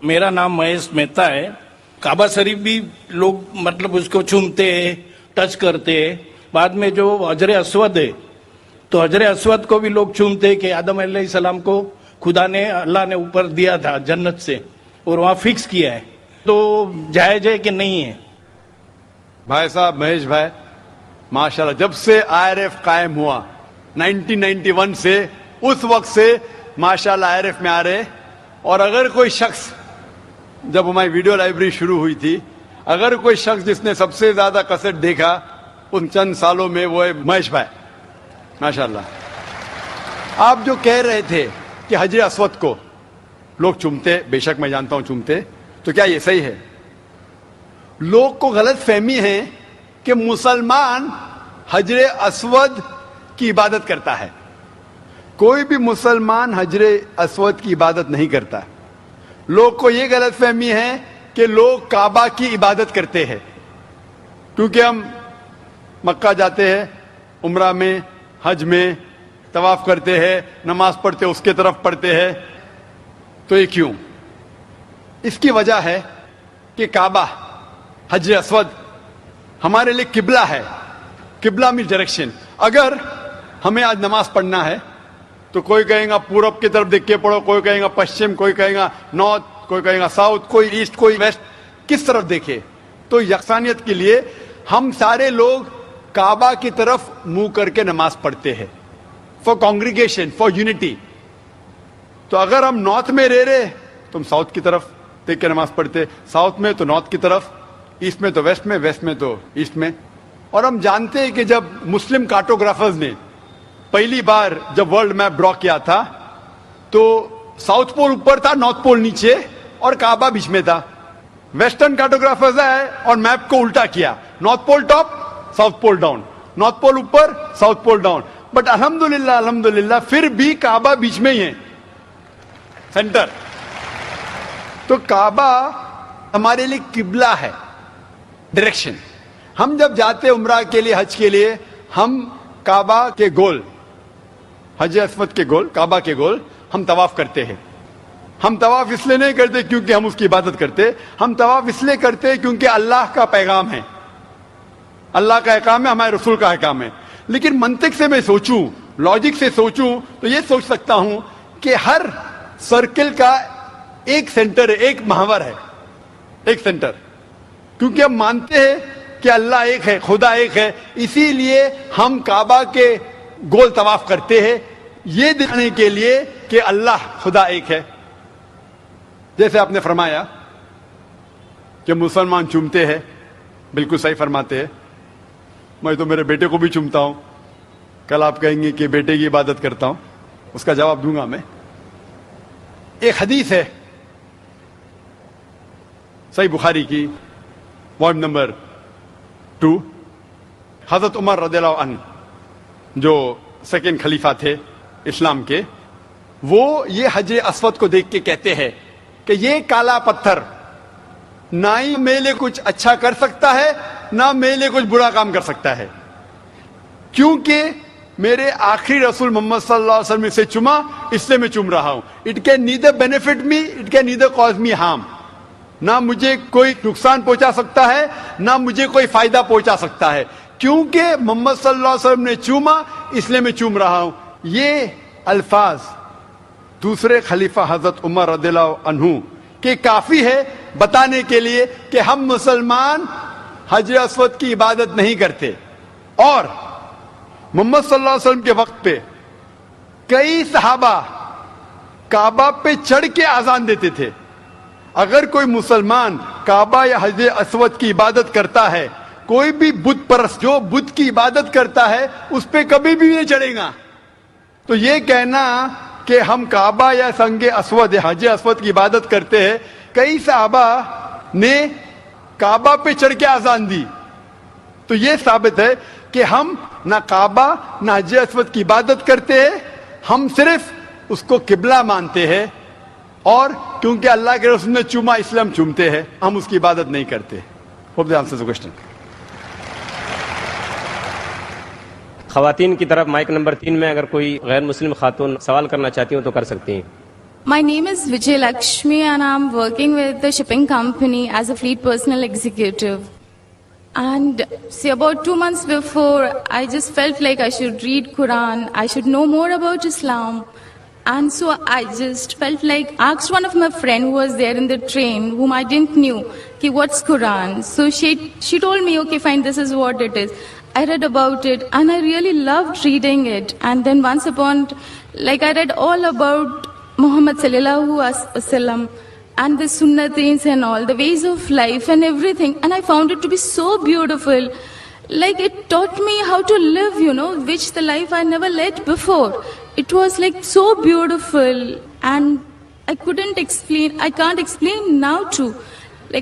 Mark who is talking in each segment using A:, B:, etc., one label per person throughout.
A: मेरा नाम महेश मेहता है। काबा शरीफ भी लोग मतलब उसको चूमते हैं, टच करते हैं। बाद में जो हजर अस्वद है, तो हजर अस्वद को भी लोग चूमते हैं कि आदम अलैहिस्सलाम को खुदा ने, अल्लाह ने ऊपर दिया था जन्नत से और वहाँ फिक्स किया है, तो जायज है कि नहीं है?
B: भाई साहब महेश भाई, माशाल्लाह, जब से आईआरएफ कायम हुआ 1991 से, उस वक्त से माशाल्लाह आईआरएफ में आ रहे। और अगर कोई शख्स, जब हमारी वीडियो लाइब्रेरी शुरू हुई थी, अगर कोई शख्स जिसने सबसे ज्यादा कैसेट देखा उन चंद सालों में, वो है महेश भाई, माशाल्लाह। आप जो कह रहे थे कि हजर अस्वद को लोग चूमते, बेशक मैं जानता हूं चूमते, तो क्या ये सही है? लोग को गलत फहमी है कि मुसलमान हजर अस्वद की इबादत करता है। कोई भी मुसलमान हजर अस्वद की इबादत नहीं करता। लोग को यह गलत फहमी है कि लोग काबा की इबादत करते हैं, क्योंकि हम मक्का जाते हैं, उम्रा में, हज में तवाफ करते हैं, नमाज पढ़ते, उसके तरफ पढ़ते हैं। तो ये क्यों? इसकी वजह है कि काबा, हजर अस्वद हमारे लिए किबला है। किबला मीन्स डायरेक्शन। अगर हमें आज नमाज पढ़ना है तो कोई कहेगा पूरब की तरफ देख के पढ़ो, कोई कहेगा पश्चिम, कोई कहेगा नॉर्थ, कोई कहेगा साउथ, कोई ईस्ट, कोई वेस्ट, किस तरफ देखे? तो यकसानियत के लिए हम सारे लोग काबा की तरफ मुंह करके नमाज पढ़ते हैं, फॉर कॉन्ग्रीगेशन, फॉर यूनिटी। तो अगर हम नॉर्थ में रह रहे तो हम साउथ की तरफ देख के नमाज पढ़ते, साउथ में तो नॉर्थ की तरफ, ईस्ट में तो वेस्ट में, वेस्ट में तो ईस्ट में। और हम जानते हैं कि जब मुस्लिम कार्टोग्राफर्स ने पहली बार जब वर्ल्ड मैप ड्रॉ किया था, तो साउथ पोल ऊपर था, नॉर्थ पोल नीचे और काबा बीच में था। वेस्टर्न कार्टोग्राफर्स आए और मैप को उल्टा किया, north pole top, south pole down, north pole ऊपर, साउथ पोल डाउन। बट अल्हम्दुलिल्लाह, अल्हम्दुलिल्लाह फिर भी काबा बीच में ही है, सेंटर। तो काबा हमारे लिए किबला है, डायरेक्शन। हम जब जाते उम्रा के लिए, हज के लिए, हम काबा के गोल, हज अस्वद के गोल, काबा के गोल हम तवाफ करते हैं। हम तवाफ इसलिए नहीं करते क्योंकि हम उसकी इबादत करते, हम तवाफ इसलिए करते हैं क्योंकि अल्लाह का पैगाम है, अल्लाह का अहकाम है, हमारे रसूल का अहकाम है। लेकिन मंतिक से मैं सोचूं, लॉजिक से सोचूं, तो ये सोच सकता हूं कि हर सर्किल का एक सेंटर है, एक महवर है, एक सेंटर। क्योंकि हम मानते हैं कि अल्लाह एक है, खुदा एक है, इसीलिए हम काबा के गोल तवाफ करते हैं, ये दिखाने के लिए कि अल्लाह खुदा एक है। जैसे आपने फरमाया कि मुसलमान चूमते हैं, बिल्कुल सही फरमाते हैं। मैं तो मेरे बेटे को भी चूमता हूं। कल आप कहेंगे कि बेटे की इबादत करता हूं, उसका जवाब दूंगा मैं। एक हदीस है सही बुखारी की, वॉल्यूम नंबर 2, हजरत उमर रज़ियल्लाहु अन्हु, जो सेकंड खलीफा थे इस्लाम के, वो ये हजर अस्वद को देख के कहते हैं कि ये काला पत्थर ना ही मेरे लिए कुछ अच्छा कर सकता है, ना मेरे लिए कुछ बुरा काम कर सकता है, क्योंकि मेरे आखिरी रसूल मोहम्मद सल्लल्लाहु अलैहि वसल्लम से चुमा, इसलिए मैं चुम रहा हूं। It can neither benefit me, it can neither cause me harm. ना मुझे कोई नुकसान पहुंचा सकता है, ना मुझे कोई फायदा पहुंचा सकता है, क्योंकि मोहम्मद सल्लल्लाहु अलैहि वसल्लम ने चूमा, इसलिए मैं चूम रहा हूं। ये अल्फाज दूसरे खलीफा हजरत उमर रज़ियल्लाहु अन्हु के काफी है बताने के लिए कि हम मुसलमान हजर अस्वद की इबादत नहीं करते। और मोहम्मद सल्लल्लाहु अलैहि वसल्लम के वक्त पे कई सहाबा काबा पे चढ़ के आजान देते थे। अगर कोई मुसलमान काबा या हजर अस्वद की इबादत करता है, कोई भी बुत परस्त जो बुत की इबादत करता है, उस पे कभी भी नहीं चढ़ेगा। तो ये कहना कि हम काबा या संगे अस्वद या हजर अस्वद की इबादत करते हैं, कई सहाबा ने काबा पे चढ़ के आजान दी, तो ये साबित है कि हम ना काबा ना हजर अस्वद की इबादत करते हैं, हम सिर्फ उसको किबला मानते हैं। और क्योंकि अल्लाह के रसूल ने चूमा, इसलिए हम चूमते हैं, हम उसकी इबादत नहीं करते। Hope that answers the question.
C: खवातीन की तरफ माइक नंबर 3 में अगर कोई गैर मुस्लिम खातून सवाल करना चाहती हो तो कर सकती हैं। My name is Vijay Lakshmi and I'm working with the shipping company as a fleet personal executive. And see, about 2 months before, I just felt like I should read Quran, I should know more about Islam. And so I just felt like, asked one of my friends who was there in the train, whom I didn't knew, okay, what's Quran? So she told me, okay, fine, this is what it is. I read about it and I really loved reading it. And then once upon, I read all about Muhammad sallallahu alaihi wasallam and the sunnatins and all, the ways of life and everything. And I found it to be so beautiful. Like it taught me how to live, which the life I never led before. It was so beautiful and I can't explain now too,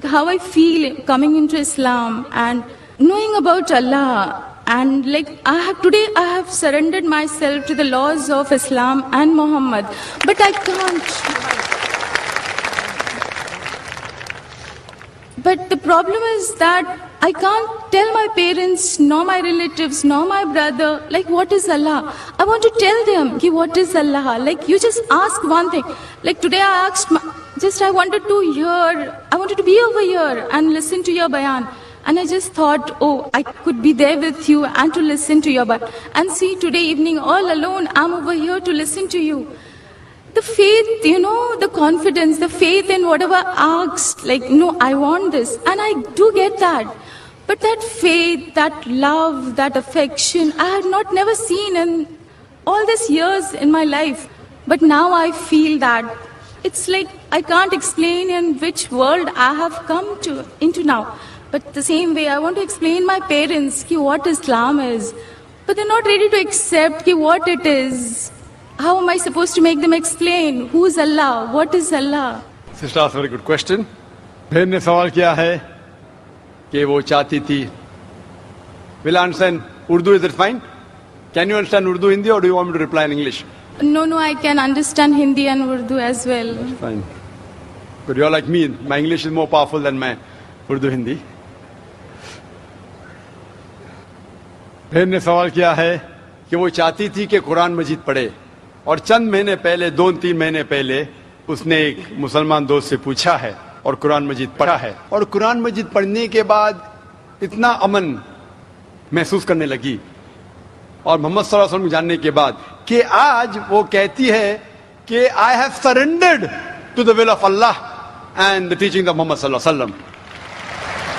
C: how I feel coming into Islam and knowing about Allah. And today I have surrendered myself to the laws of Islam and Muhammad, but I can't. But the problem is that I can't tell my parents, nor my relatives, nor my brother, what is Allah. I want to tell them, what is Allah. You just ask one thing. Today I asked, I wanted to be over here and listen to your bayan. And I just thought, I could be there with you and to listen to your bayan. And see, today evening, all alone, I'm over here to listen to you. The faith, the confidence, the faith in whatever I asked, no, I want this. And I do get that. But that faith, that love, that affection, I had never seen in all these years in my life. But now I feel that it's I can't explain in which world I have come into now. But the same way, I want to explain my parents what Islam is. But they're not ready to accept what it is. How am I supposed to make them explain? Who's Allah? What is Allah?
B: Sister asked a very good question. बहन ने सवाल किया है कि वो चाहती थी. Will I understand Urdu? Is it fine? Can you understand Urdu, Hindi, or do you want me to reply in English?
C: No, I can understand Hindi and Urdu as well.
B: Fine. But you're like me. My English is more powerful than my Urdu, Hindi. बहन ने सवाल किया है कि वो चाहती थी कि कुरान मजीद पढ़े और चंद महीने पहले 2-3 महीने पहले उसने एक मुसलमान दोस्त से पूछा है और कुरान मजीद पढ़ा है और कुरान मजीद पढ़ने के बाद इतना अमन महसूस करने लगी और मोहम्मद सल्लल्लाहु अलैहि वसल्लम को जानने के बाद कि आज वो कहती है कि I have surrendered to the will of Allah and the teaching of Muhammad सल्लल्लाहु अलैहि वसल्लम.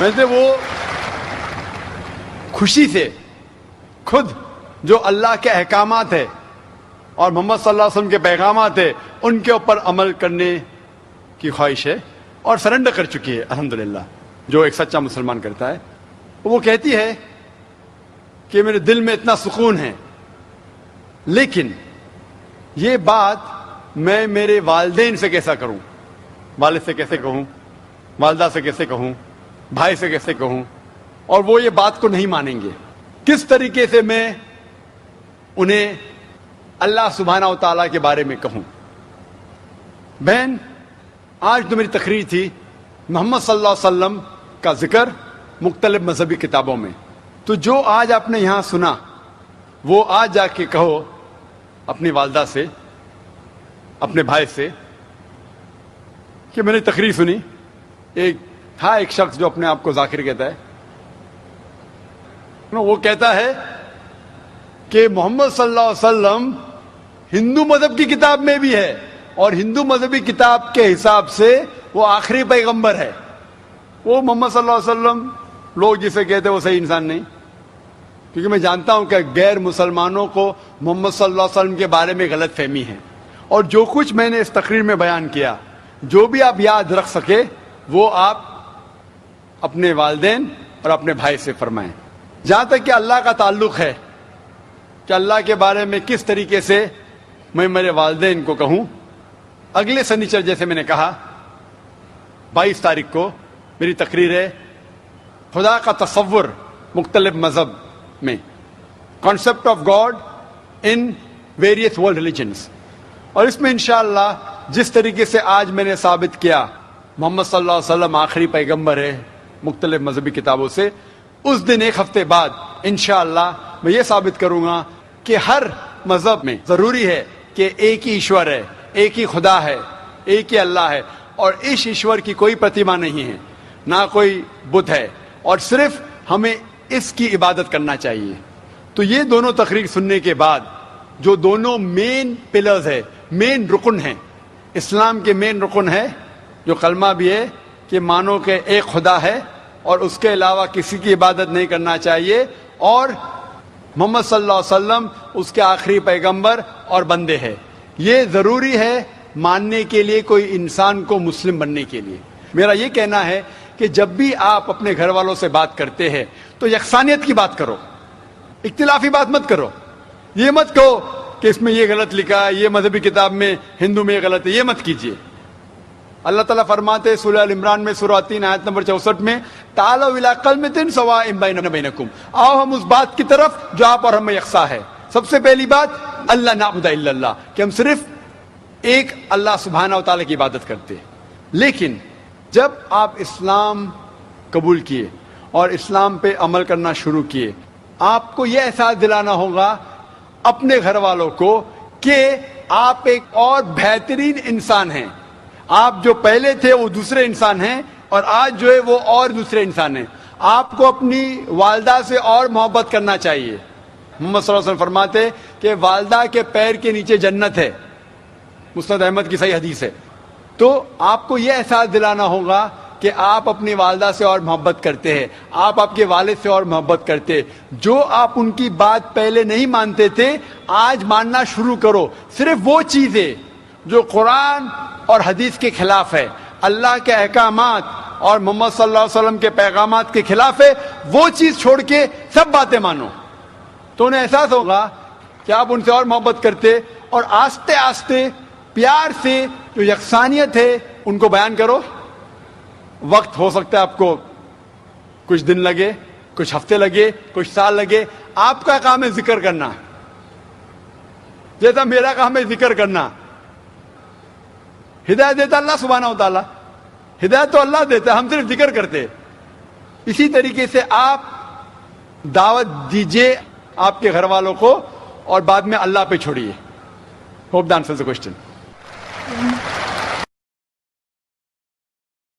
B: वैसे वो खुशी से खुद जो अल्लाह के अहकामात है और मोहम्मद सल्लल्लाहु अलैहि वसल्लम के पैगामात है उनके ऊपर अमल करने की ख्वाहिश है और सरेंडर कर चुकी है अल्हम्दुलिल्लाह, जो एक सच्चा मुसलमान करता है. वो कहती है कि मेरे दिल में इतना सुकून है, लेकिन ये बात मैं मेरे वालिदैन से कैसा करूं, वालिद से कैसे कहूं, वालदा से कैसे कहूं, भाई से कैसे कहूं, और वो ये बात को नहीं मानेंगे. किस तरीके से मैं उन्हें अल्लाह सुब्हाना व तआला के बारे में कहूं. बहन, आज जो मेरी तकरीर थी मोहम्मद सल्लल्लाहु अलैहि वसल्लम का जिक्र मुख्तलिफ मजहबी किताबों में, तो जो आज आपने यहाँ सुना वो आज जाके कहो अपनी वालदा से, अपने भाई से कि मैंने तकरीर सुनी. एक शख्स जो अपने आप को जाकिर कहता है, वो कहता है कि मोहम्मद सल्लल्लाहु अलैहि वसल्लम हिंदू मजहब की किताब में भी है और हिंदू मजहबी किताब के हिसाब से वो आखिरी पैगंबर है. वो मोहम्मद सल्लल्लाहु अलैहि वसल्लम लोग जिसे कहते हैं वो सही इंसान नहीं, क्योंकि मैं जानता हूं कि गैर मुसलमानों को मोहम्मद सल्लल्लाहु अलैहि वसल्लम के बारे में गलत फहमी है. और जो कुछ मैंने इस तकरीर में बयान किया, जो भी आप याद रख सके वो आप अपने वालिदैन और अपने भाई से फरमाएं. जहां तक कि अल्लाह का ताल्लुक है कि अल्लाह के बारे में किस तरीके से मैं मेरे वालिदैन को कहूं, अगले शनिचर जैसे मैंने कहा 22 तारीख को मेरी तकरीर है खुदा का तसव्वुर मुख्तलिफ मजहब में, concept of God in various world religions. और इसमें इंशाअल्लाह जिस तरीके से आज मैंने साबित किया मोहम्मद सल्लल्लाहु अलैहि वसल्लम आखिरी पैगंबर है मुख्तलिफ मजहबी किताबों से, उस दिन एक हफ्ते बाद इंशाअल्लाह मैं ये साबित करूंगा कि हर मजहब में जरूरी है कि एक ही ईश्वर है, एक ही खुदा है, ایک ہی اللہ ہے اور اس ایشور کی کوئی پرتیما نہیں ہے، نہ کوئی بت ہے، اور صرف ہمیں اس کی عبادت کرنا چاہیے. تو یہ دونوں تقریر سننے کے بعد جو دونوں مین پلرز ہے، مین رکن ہیں، اسلام کے مین رکن ہے جو کلمہ بھی ہے کہ مانو کہ ایک خدا ہے اور اس کے علاوہ کسی کی عبادت نہیں کرنا چاہیے، اور محمد صلی اللہ علیہ وسلم اس کے آخری پیغمبر اور بندے ہیں. یہ ضروری ہے ماننے کے لیے کوئی انسان کو مسلم بننے کے لیے. میرا یہ کہنا ہے کہ جب بھی آپ اپنے گھر والوں سے بات کرتے ہیں تو یکسانیت کی بات کرو، اختلافی بات مت کرو. یہ مت کہو کہ اس میں یہ غلط لکھا ہے، یہ مذہبی کتاب میں ہندو میں یہ غلط ہے، یہ مت کیجیے. اللہ تعالیٰ فرماتے ہیں سورہ ال عمران میں سورہ 3 آیت نمبر 64 میں، تعالوا الی کلمۃ سواء بیننا بینکم، آؤ ہم اس بات کی طرف جو آپ اور ہم میں یکساں ہے. سب سے پہلی بات اللہ نعبد الا اللہ، کہ ہم صرف ایک اللہ سبحانہ و تعالیٰ کی عبادت کرتے. لیکن جب آپ اسلام قبول کیے اور اسلام پہ عمل کرنا شروع کیے، آپ کو یہ احساس دلانا ہوگا اپنے گھر والوں کو کہ آپ ایک اور بہترین انسان ہیں. آپ جو پہلے تھے وہ دوسرے انسان ہیں اور آج جو ہے وہ اور دوسرے انسان ہیں. آپ کو اپنی والدہ سے اور محبت کرنا چاہیے. محمد صلی اللہ علیہ وسلم فرماتے کہ والدہ کے پیر کے نیچے جنت ہے، مسند احمد کی صحیح حدیث ہے. تو آپ کو یہ احساس دلانا ہوگا کہ آپ اپنی والدہ سے اور محبت کرتے ہیں، آپ کے والد سے اور محبت کرتے. جو آپ ان کی بات پہلے نہیں مانتے تھے آج ماننا شروع کرو. صرف وہ چیزیں جو قرآن اور حدیث کے خلاف ہے، اللہ کے احکامات اور محمد صلی اللہ علیہ وسلم کے پیغامات کے خلاف ہے، وہ چیز چھوڑ کے سب باتیں مانو. تو انہیں احساس ہوگا کہ آپ ان سے اور محبت کرتے، اور آہستہ آہستہ پیار سے جو یکسانیت ہے ان کو بیان کرو. وقت ہو سکتا ہے آپ کو کچھ دن لگے، کچھ ہفتے لگے، کچھ سال لگے. آپ کا کام ہے ذکر کرنا، جیسا میرا کام ہے ذکر کرنا. ہدایت دیتا اللہ سبحانہ و تعالیٰ، ہدایت تو اللہ دیتا ہے، ہم صرف ذکر کرتے. اسی طریقے سے آپ دعوت دیجئے آپ کے گھر والوں کو اور بعد میں اللہ پہ چھوڑیے. Hope the answers the question.